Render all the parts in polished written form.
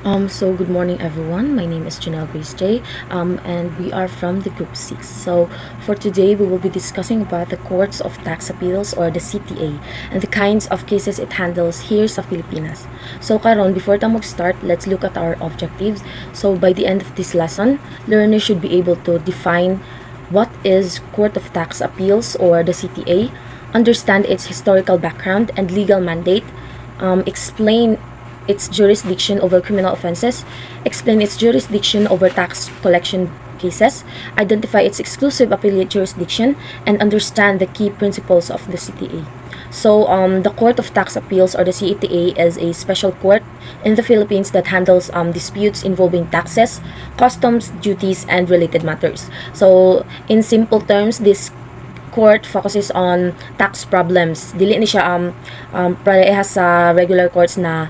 So good morning everyone. My name is Janelle Grace J. And we are from the Group 6. So for today, we will be discussing about the Courts of Tax Appeals or the CTA and the kinds of cases it handles here sa Pilipinas. So karon, before tayo mag-start, let's look at our objectives. So by the end of this lesson, learners should be able to define what is Court of Tax Appeals or the CTA, understand its historical background and legal mandate, explain its jurisdiction over criminal offenses, explain its jurisdiction over tax collection cases, identify its exclusive appellate jurisdiction, and understand the key principles of the CTA. So, the Court of Tax Appeals or the CTA is a special court in the Philippines that handles disputes involving taxes, customs, duties, and related matters. So, in simple terms, this court focuses on tax problems. Dili ni siya parehas sa regular courts na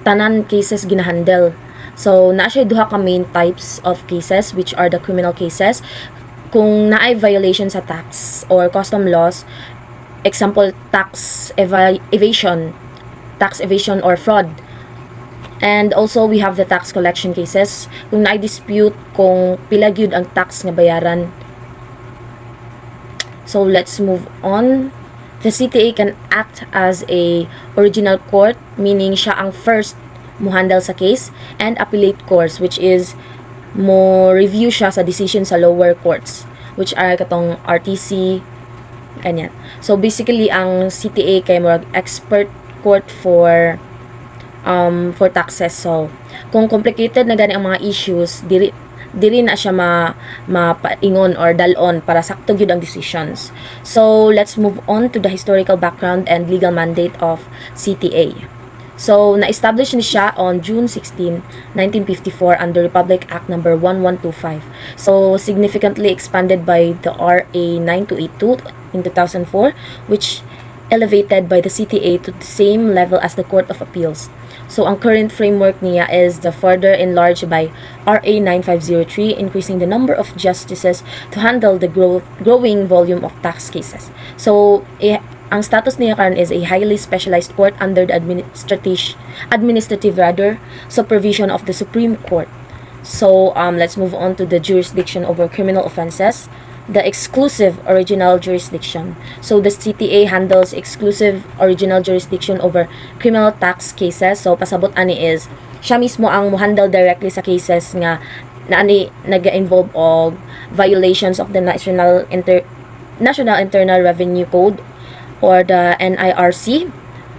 tanan cases ginahandle. So, naa siya duha ka main types of cases which are the criminal cases. Kung naay violation sa tax or custom laws, example, tax evasion or fraud. And also, we have the tax collection cases. Kung naay dispute kung pila gyud ang tax nga bayaran. So, let's move on. The CTA can act as a original court, meaning siya ang first mo handle sa case, and appellate courts, which is mo review siya sa decision sa lower courts, which are katong RTC, ganyan. So basically, ang CTA kay mo expert court for taxes. So kung complicated na gani ang mga issues, diri na siya mapaingon or dalon para sakto gyud ang decisions. So let's move on to the historical background and legal mandate of CTA. So na-establish ni siya on June 16, 1954 under Republic Act number 1125. So significantly expanded by the RA 9282 in 2004, which elevated by the CTA to the same level as the Court of Appeals. So, ang current framework niya is the further enlarged by RA 9503, increasing the number of justices to handle the growing volume of tax cases. So, ang status niya karon is a highly specialized court under the administrative supervision of the Supreme Court. So, let's move on to the jurisdiction over criminal offenses. The exclusive original jurisdiction. So, the CTA handles exclusive original jurisdiction over criminal tax cases. So, pasabot ani is, siya mismo ang mo-handle directly sa cases nga na ani nag-involve og violations of the National Internal Revenue Code or the NIRC,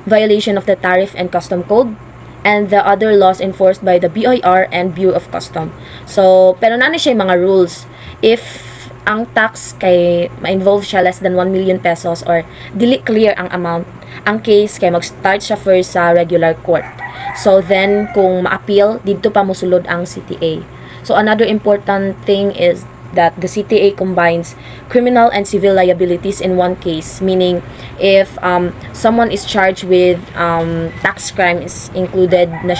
violation of the Tariff and Custom Code, and the other laws enforced by the BIR and Bureau of Custom. So, pero nani siya mga rules. If ang tax kay ma-involve siya less than 1 million pesos or dili clear ang amount, ang case kay mag-start siya first sa regular court. So then kung ma-appeal, dito pa mosulod ang CTA. So another important thing is that the CTA combines criminal and civil liabilities in one case, meaning if someone is charged with tax crime is included na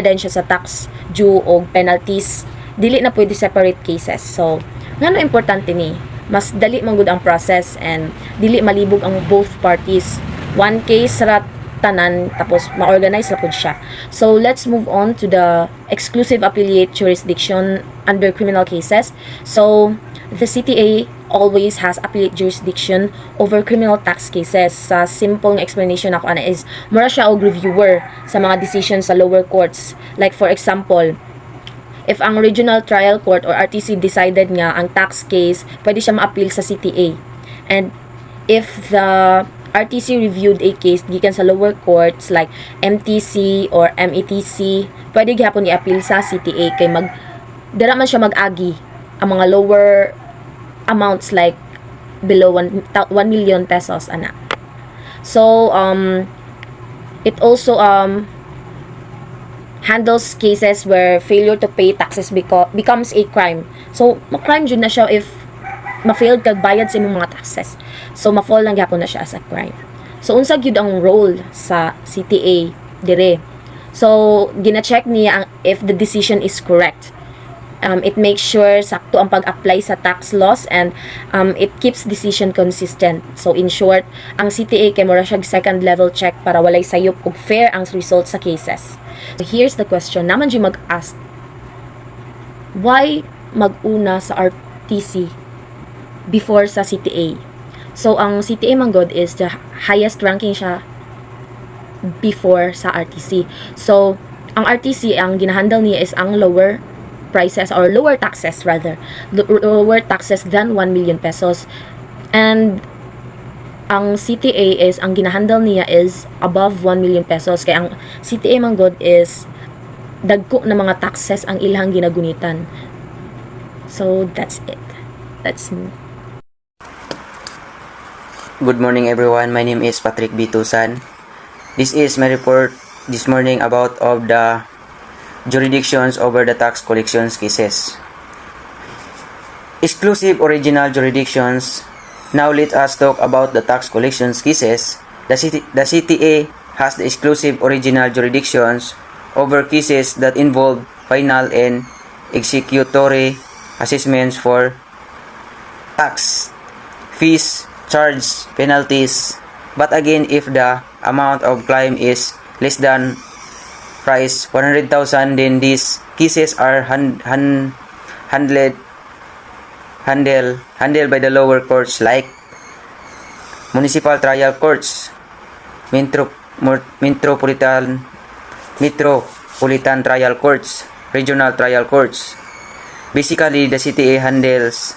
din siya sa tax due o penalties, dili na pwede separate cases. So ngano importante ni, mas dali man gud ang process and dili malibog ang both parties. One case ra tanan tapos ma-organize ra pud siya. So let's move on to the exclusive appellate jurisdiction under criminal cases. So the CTA always has appellate jurisdiction over criminal tax cases. Sa simple explanation ako ana is mura siya og reviewer sa mga decisions sa lower courts. Like for example, if ang regional trial court or RTC decided nga ang tax case, pwede siya ma-appeal sa CTA. And if the RTC reviewed a case gikan sa lower courts like MTC or METC, pwede gyapon i-appeal sa CTA kay dira man siya mag-agi ang mga lower amounts like below 1 million pesos ana. So it also handles cases where failure to pay taxes becomes a crime. So, ma-crime jud na siya if ma-failed kag bayad sa imong mga taxes. So, ma-fall lang gyapon na siya as a crime. So, unsa gyud ang role sa CTA dire? So, gina-check niya if the decision is correct. It makes sure sakto ang pag-apply sa tax laws and it keeps decision consistent. So, in short, ang CTA kay mura siya second level check para walay sayop ug fair ang result sa cases. So here's the question, naman dyan mag-ask, why mag-una sa RTC before sa CTA? So ang CTA manggod is the highest ranking siya before sa RTC. So ang RTC, ang ginahandle niya is ang lower prices or lower taxes rather, lower taxes than 1 million pesos. And ang CTA is, ang ginahandle niya is above 1 million pesos. Kaya ang CTA manggod is dagko na mga taxes ang ilang ginagunitan. So that's it. Let's move. Good morning everyone, my name is Patrick B. Tusan. This is my report this morning about of the jurisdictions over the tax collections cases. Exclusive original jurisdictions. Now let us talk about the tax collections cases. The CTA has the exclusive original jurisdictions over cases that involve final and executory assessments for tax, fees, charge, penalties. But again, if the amount of claim is less than price 100,000, then these cases are handled by the lower courts like municipal trial courts, metropolitan trial courts, regional trial courts. Basically, the CTA handles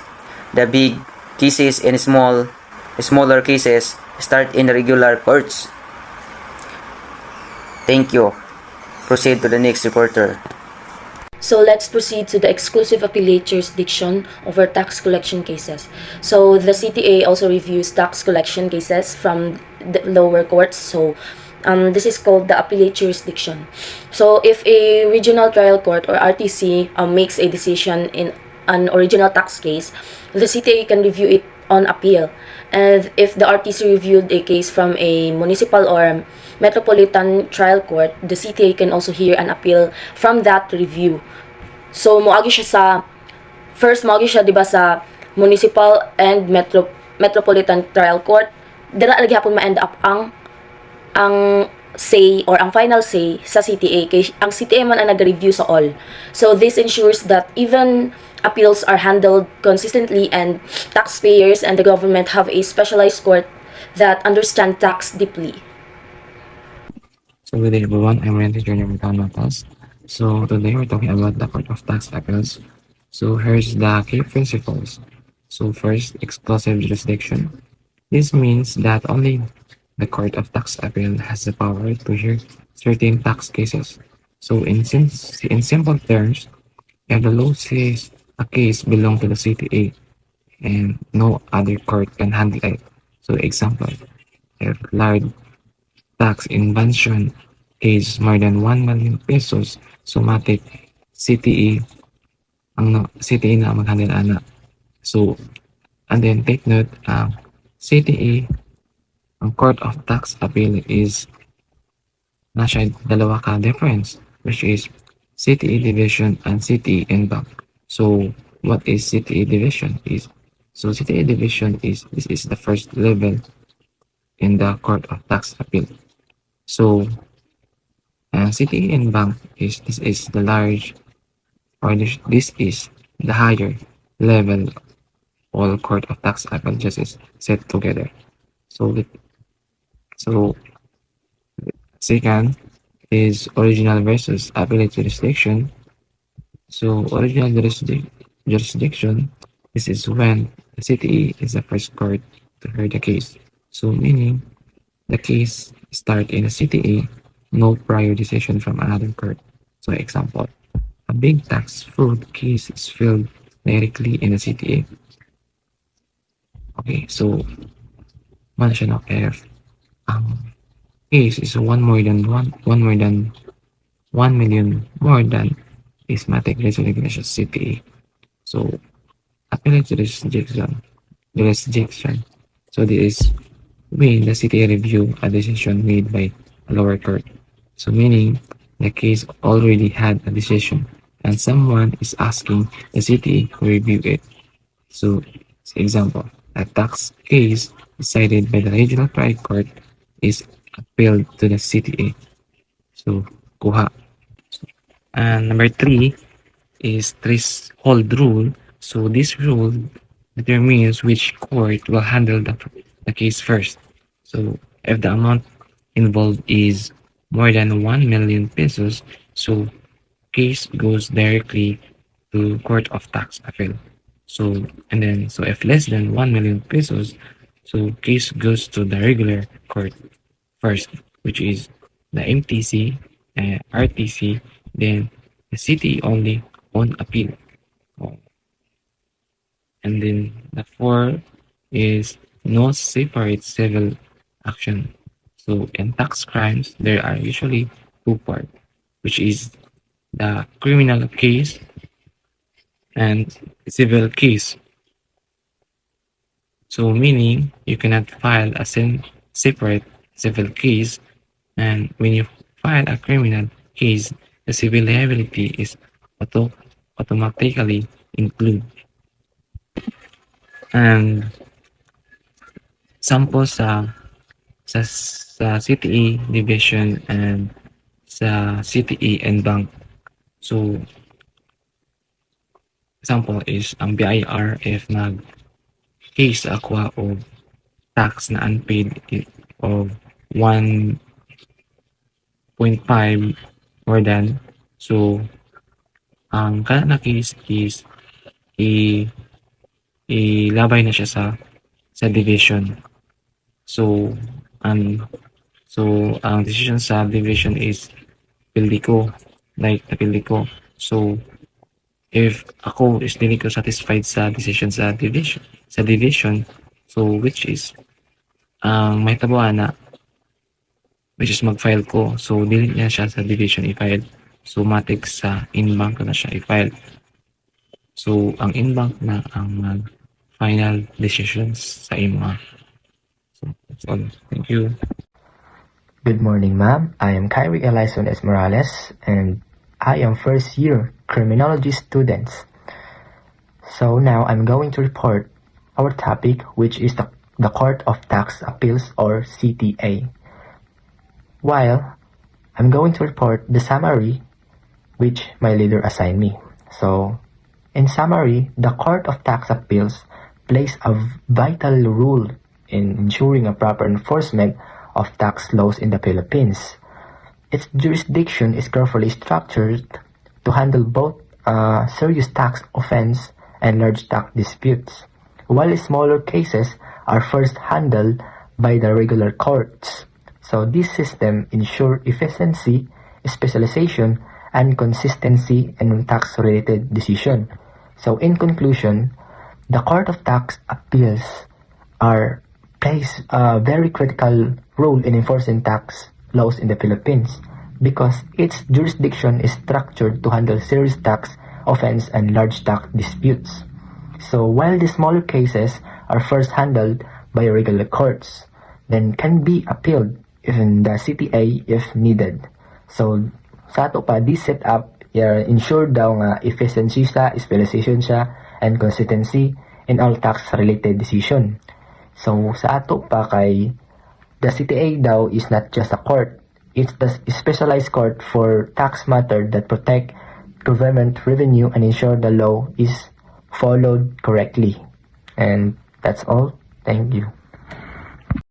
the big cases and smaller cases start in the regular courts. Thank you. Proceed to the next reporter. So let's proceed to the exclusive appellate jurisdiction over tax collection cases. So the CTA also reviews tax collection cases from the lower courts. So this is called the appellate jurisdiction. So if a regional trial court or RTC makes a decision in an original tax case, the CTA can review it on appeal. And if the RTC reviewed a case from a municipal or metropolitan trial court, the CTA can also hear an appeal from that review. So moagi siya sa moagi siya diba sa municipal and metropolitan trial court. Dira lagi hapon ma-end up ang say or ang final say sa CTA, kay ang CTA man ang nag-review sa all. So this ensures that even appeals are handled consistently and taxpayers and the government have a specialized court that understand tax deeply. So good day everyone, I'm Randy Jr. Matas. So today we're talking about the Court of Tax Appeals. So here's the key principles. So first, exclusive jurisdiction. This means that only the Court of Tax Appeal has the power to hear certain tax cases. So in simple terms, if the law says a case belongs to the CTA and no other court can handle it. So example, if large tax invention case more than 1 million pesos, somatic CTA CTA na mag-handle ana. So and then take note, CTA ang Court of Tax Appeal is nasa dalawa ka difference, which is CTA division and CTA en banc. So what is CTA division is, so CTA division is, this is the first level in the Court of Tax Appeal. So CTA en banc is, this is the large, or this is the higher level all Court of Tax Appeal justice set together. So second is original versus appellate jurisdiction. So original jurisdiction, this is when the CTA is the first court to hear the case. So meaning the case start in a CTA, no prior decision from another court. So example, a big tax fraud case is filed directly in the CTA. Okay, so man siya na if ang case is 1 million more than ismatic resolution CTA. So appellate jurisdiction. So this is when the CTA review a decision made by a lower court. So meaning the case already had a decision and someone is asking the CTA to review it. So example, a tax case decided by the regional trial court is appealed to the CTA. So kuha And number 3 is threshold rule. So this rule determines which court will handle the case first. So if the amount involved is more than 1 million pesos, so case goes directly to Court of Tax Appeal. So if less than 1 million pesos, so case goes to the regular court first, which is the MTC, RTC, then the city only on appeal. Oh, and then the 4 is no separate civil action. So in tax crimes, there are usually two parts, which is the criminal case and civil case. So meaning you cannot file a separate civil case, and when you file a criminal case, the civil liability is automatically included. And sample sa CTE division and sa CTE and bank. So example is ang BIR if nag-case ako of tax na unpaid of 1.5 more than. So ang kana na case is ilabay na siya sa division. So ang decision sa division is pildi ko, like napildi ko. So if ako is dili ko satisfied sa decision sa division, so which is may tabuan na, which is mag-file ko. So dili niya siya sa division i-file. So matik sa in-bank ko na siya i-file. So ang in-bank na ang mag-final decisions sa imo. So that's all. Thank you. Good morning, ma'am. I am Kyrie Elison S. Morales, and I am first year criminology student. So now I'm going to report our topic, which is the Court of Tax Appeals, or CTA. While I'm going to report the summary which my leader assigned me. So in summary, the Court of Tax Appeals plays a vital role in ensuring a proper enforcement of tax laws in the Philippines. Its jurisdiction is carefully structured to handle both serious tax offense and large tax disputes, while smaller cases are first handled by the regular courts. So this system ensures efficiency, specialization, and consistency in tax-related decision. So in conclusion, the Court of Tax Appeals plays a very critical role in enforcing tax laws in the Philippines because its jurisdiction is structured to handle serious tax offense and large tax disputes. So while the smaller cases are first handled by regular courts, then can be appealed in the CTA if needed. So sa ato pa, this setup ensure daw nga efficiency siya, specialization siya, and consistency in all tax-related decision. So sa ato pa kay the CTA daw is not just a court, it's the specialized court for tax matter that protect government revenue and ensure the law is followed correctly. And that's all. Thank you.